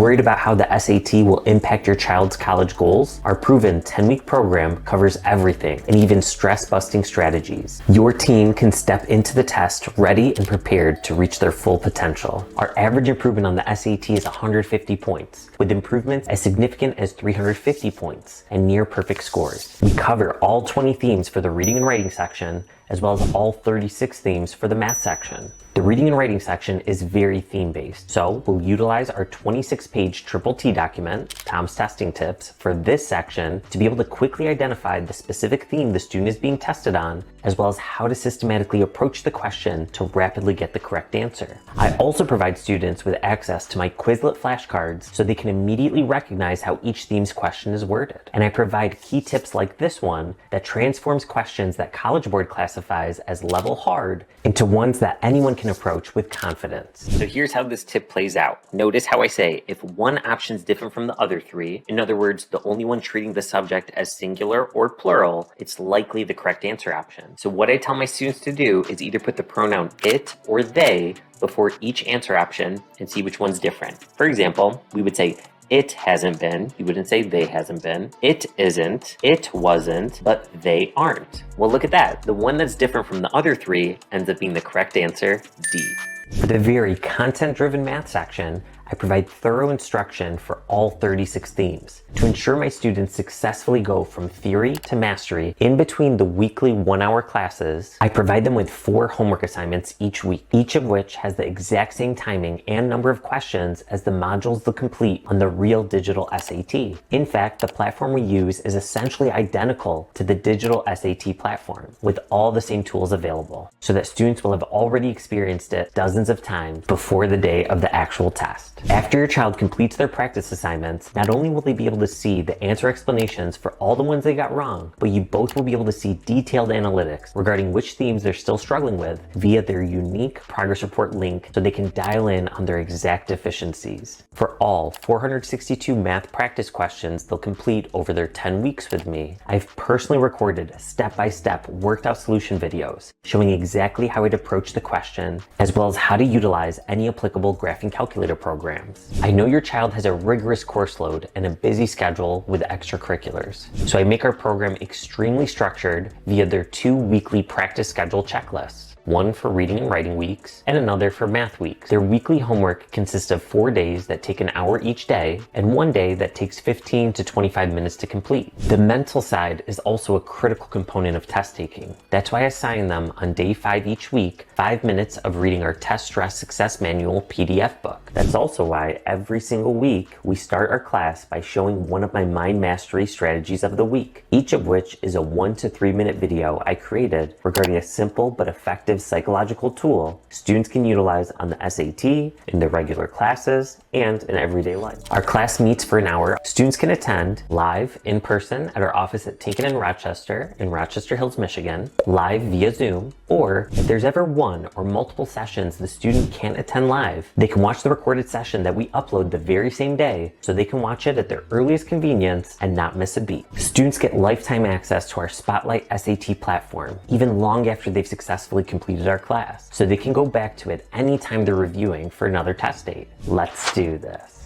Worried about how the SAT will impact your child's college goals? Our proven 10-week program covers everything and even stress-busting strategies. Your team can step into the test ready and prepared to reach their full potential. Our average improvement on the SAT is 150 points, with improvements as significant as 350 points and near perfect scores. We cover all 20 themes for the reading and writing section, as well as all 36 themes for the math section. The reading and writing section is very theme-based, so we'll utilize our 26-page Triple T document, Tom's Testing Tips, for this section to be able to quickly identify the specific theme the student is being tested on, as well as how to systematically approach the question to rapidly get the correct answer. I also provide students with access to my Quizlet flashcards so they can immediately recognize how each theme's question is worded. And I provide key tips like this one that transforms questions that College Board classifies as level hard into ones that anyone can approach with confidence. So here's how this tip plays out. Notice how I say if one option is different from the other three, in other words, the only one treating the subject as singular or plural, it's likely the correct answer option. So what I tell my students to do is either put the pronoun it or they before each answer option and see which one's different. For example, we would say it hasn't been. You wouldn't say they hasn't been. It isn't. It wasn't. But they aren't. Well, look at that. The one that's different from the other three ends up being the correct answer, D. For the very content-driven math section, I provide thorough instruction for all 36 themes to ensure my students successfully go from theory to mastery. In between the weekly 1-hour classes, I provide them with 4 homework assignments each week, each of which has the exact same timing and number of questions as the modules they'll complete on the real digital SAT. In fact, the platform we use is essentially identical to the digital SAT platform, with all the same tools available, so that students will have already experienced it dozens of times before the day of the actual test. After your child completes their practice assignments, not only will they be able to see the answer explanations for all the ones they got wrong, but you both will be able to see detailed analytics regarding which themes they're still struggling with via their unique progress report link so they can dial in on their exact deficiencies. For all 462 math practice questions they'll complete over their 10 weeks with me, I've personally recorded step-by-step worked out solution videos showing exactly how I'd approach the question, as well as how to utilize any applicable graphing calculator programs. I know your child has a rigorous course load and a busy schedule with extracurriculars, so I make our program extremely structured via their 2 weekly practice schedule checklists. One for reading and writing weeks, and another for math weeks. Their weekly homework consists of 4 days that take an hour each day, and 1 day that takes 15 to 25 minutes to complete. The mental side is also a critical component of test taking. That's why I assign them on day 5 each week 5 minutes of reading our Test Stress Success Manual PDF book. That's also why every single week we start our class by showing one of my mind mastery strategies of the week, each of which is a 1 to 3 minute video I created regarding a simple but effective psychological tool students can utilize on the SAT, in their regular classes, and in everyday life. Our class meets for an hour. Students can attend live in person at our office at Tinkin in Rochester Hills, Michigan, live via Zoom, or if there's ever one or multiple sessions the student can't attend live, they can watch the recorded session that we upload the very same day so they can watch it at their earliest convenience and not miss a beat. Students get lifetime access to our Spotlight SAT platform, even long after they've successfully completed our class, so they can go back to it anytime they're reviewing for another test date. Let's do this.